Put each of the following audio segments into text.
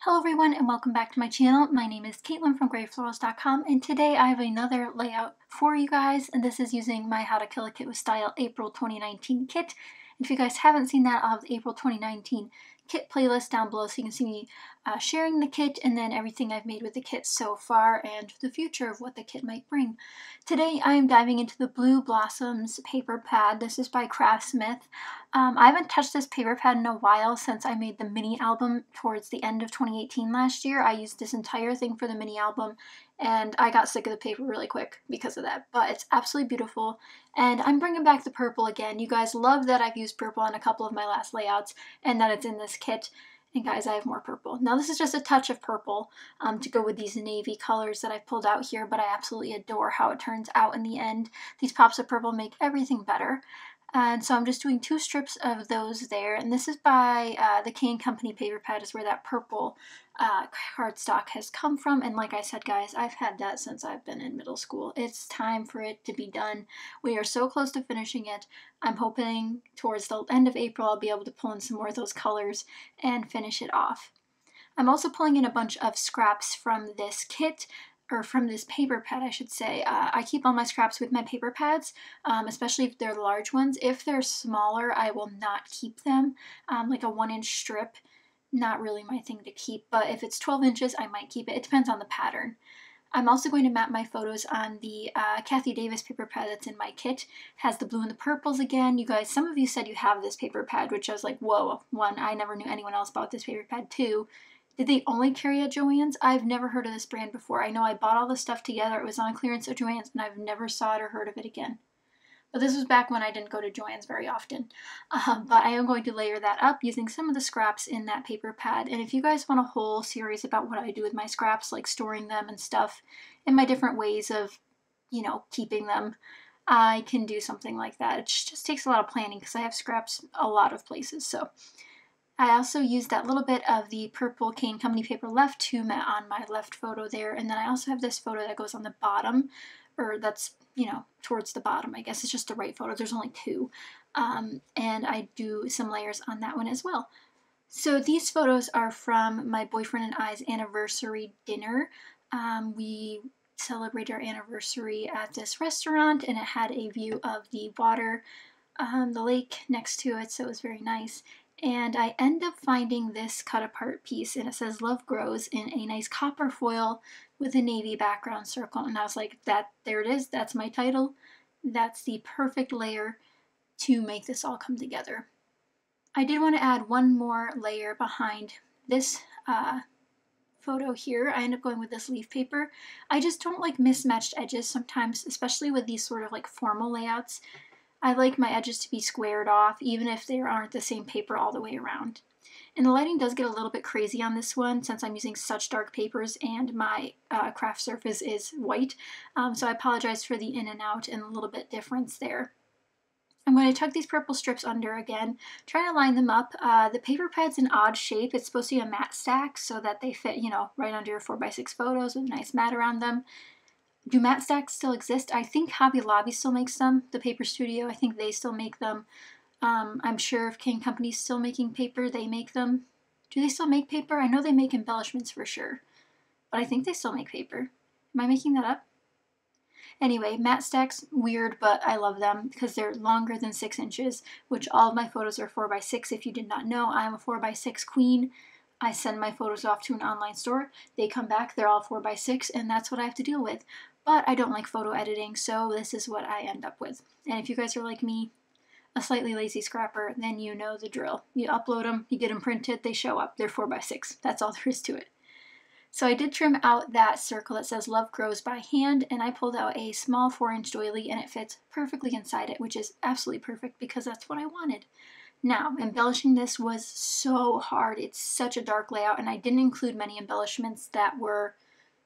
Hello everyone and welcome back to my channel. My name is Caitlin from Florals.com and today I have another layout for you guys, and this is using my How to Kill a Kit with Style April 2019 kit. And if you guys haven't seen that, I'll have the April 2019 kit playlist down below so you can see me sharing the kit and then everything I've made with the kit so far and the future of what the kit might bring. Today I am diving into the Blue Blossoms paper pad. This is by Craftsmith. I haven't touched this paper pad in a while since I made the mini album towards the end of 2018 last year. I used this entire thing for the mini album and I got sick of the paper really quick because of that, but it's absolutely beautiful. And I'm bringing back the purple again. You guys love that I've used purple on a couple of my last layouts and that it's in this kit. And guys, I have more purple. Now this is just a touch of purple to go with these navy colors that I've pulled out here, but I absolutely adore how it turns out in the end. These pops of purple make everything better. And so I'm just doing 2 strips of those there, and this is by the K & Company paper pad is where that purple cardstock has come from. And like I said, guys, I've had that since I've been in middle school. It's time for it to be done. We are so close to finishing it. I'm hoping towards the end of April I'll be able to pull in some more of those colors and finish it off. I'm also pulling in a bunch of scraps from this kit, or from this paper pad, I should say. I keep all my scraps with my paper pads, especially if they're large ones. If they're smaller, I will not keep them. Like a 1-inch strip, not really my thing to keep, but if it's 12 inches, I might keep it. It depends on the pattern. I'm also going to map my photos on the Kathy Davis paper pad that's in my kit. It has the blue and the purples again. You guys, some of you said you have this paper pad, which I was like, whoa, 1, I never knew anyone else bought this paper pad. 2, did they only carry at Joann's? I've never heard of this brand before. I know I bought all the stuff together. It was on clearance at Joann's, and I've never saw it or heard of it again. But this was back when I didn't go to Joann's very often. But I am going to layer that up using some of the scraps in that paper pad. And if you guys want a whole series about what I do with my scraps, like storing them and stuff, and my different ways of, you know, keeping them, I can do something like that. It just takes a lot of planning because I have scraps a lot of places. So I also used that little bit of the purple K & Company paper left to on my left photo there, and then I also have this photo that goes on the bottom, or that's, you know, towards the bottom. I guess it's just the right photo. There's only 2, and I do some layers on that one as well. So these photos are from my boyfriend and I's anniversary dinner. We celebrated our anniversary at this restaurant, and it had a view of the water, the lake next to it, so it was very nice. And I end up finding this cut apart piece, and it says Love Grows in a nice copper foil with a navy background circle. And I was like, there it is, that's my title. That's the perfect layer to make this all come together. I did want to add one more layer behind this photo here. I end up going with this leaf paper. I just don't like mismatched edges sometimes, especially with these sort of like formal layouts. I like my edges to be squared off, even if they aren't the same paper all the way around. And the lighting does get a little bit crazy on this one since I'm using such dark papers and my craft surface is white. So I apologize for the in and out and a little bit difference there. I'm going to tuck these purple strips under again, trying to line them up. The paper pad's an odd shape. It's supposed to be a matte stack so that they fit, you know, right under your 4x6 photos with a nice mat around them. Do matte stacks still exist? I think Hobby Lobby still makes them. The Paper Studio, I think they still make them. I'm sure if K & Company's still making paper, they make them. Do they still make paper? I know they make embellishments for sure, but I think they still make paper. Am I making that up? Anyway, matte stacks, weird, but I love them because they're longer than 6 inches, which all of my photos are 4x6. If you did not know, I'm a 4x6 queen. I send my photos off to an online store. They come back, they're all 4x6, and that's what I have to deal with. But I don't like photo editing, so this is what I end up with. And if you guys are like me, a slightly lazy scrapper, then you know the drill. You upload them, you get them printed, they show up. They're 4x6. That's all there is to it. So I did trim out that circle that says Love Grows by hand, and I pulled out a small 4-inch doily, and it fits perfectly inside it, which is absolutely perfect because that's what I wanted. Now, embellishing this was so hard. It's such a dark layout, and I didn't include many embellishments that were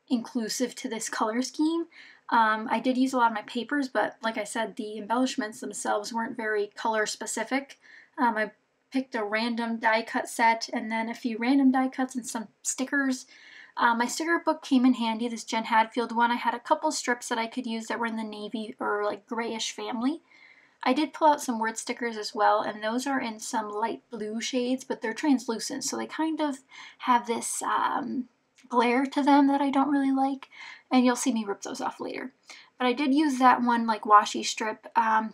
inclusive to this color scheme. I did use a lot of my papers, but like I said, the embellishments themselves weren't very color specific. I picked a random die cut set and then a few random die cuts and some stickers. My sticker book came in handy, this Jen Hadfield one. I had a couple strips that I could use that were in the navy or like grayish family. I did pull out some word stickers as well, and those are in some light blue shades, but they're translucent, so they kind of have this glare to them that I don't really like, and you'll see me rip those off later. But I did use that one like washi strip.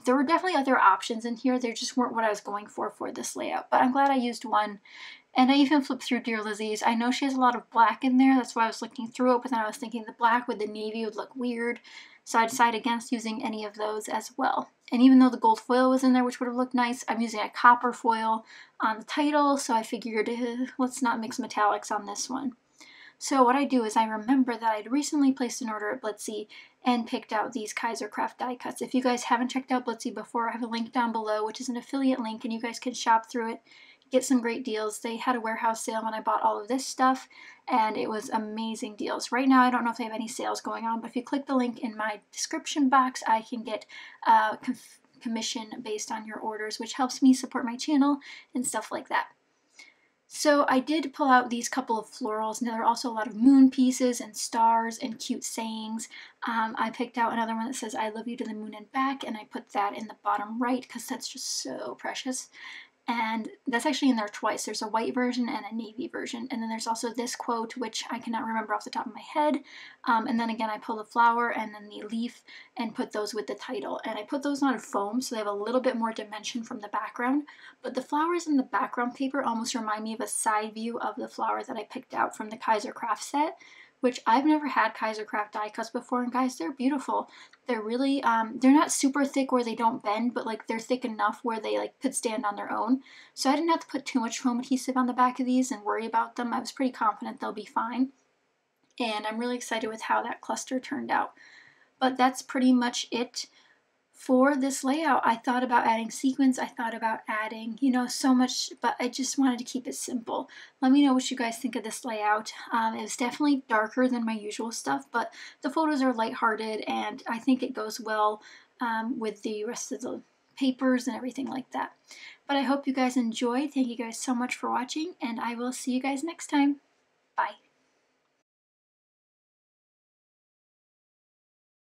There were definitely other options in here, they just weren't what I was going for this layout, but I'm glad I used one. And I even flipped through Dear Lizzie's. I know she has a lot of black in there, that's why I was looking through it, but then I was thinking the black with the navy would look weird, so I decided against using any of those as well. And even though the gold foil was in there, which would have looked nice, I'm using a copper foil on the title, so I figured let's not mix metallics on this one. So what I do is I remember that I'd recently placed an order at Blitsy and picked out these KaiserCraft die cuts. If you guys haven't checked out Blitsy before, I have a link down below, which is an affiliate link, and you guys can shop through it, get some great deals. They had a warehouse sale when I bought all of this stuff, and it was amazing deals. Right now, I don't know if they have any sales going on, but if you click the link in my description box, I can get commission based on your orders, which helps me support my channel and stuff like that. So I did pull out these couple of florals, and there are also a lot of moon pieces and stars and cute sayings. I picked out another one that says I love you to the moon and back, and I put that in the bottom right because that's just so precious. And that's actually in there twice. There's a white version and a navy version. And then there's also this quote, which I cannot remember off the top of my head. And then again, I pull the flower and then the leaf and put those with the title. And I put those on foam, so they have a little bit more dimension from the background. But the flowers in the background paper almost remind me of a side view of the flower that I picked out from the KaiserCraft set, which I've never had KaiserCraft die cuts before, and guys, they're beautiful. They're really, they're not super thick where they don't bend, but like they're thick enough where they like could stand on their own. So I didn't have to put too much foam adhesive on the back of these and worry about them. I was pretty confident they'll be fine. And I'm really excited with how that cluster turned out. But that's pretty much it for this layout. I thought about adding sequins, I thought about adding, you know, so much, but I just wanted to keep it simple. Let me know what you guys think of this layout. It was definitely darker than my usual stuff, but the photos are lighthearted, and I think it goes well with the rest of the papers and everything like that. But I hope you guys enjoyed. Thank you guys so much for watching, and I will see you guys next time. Bye.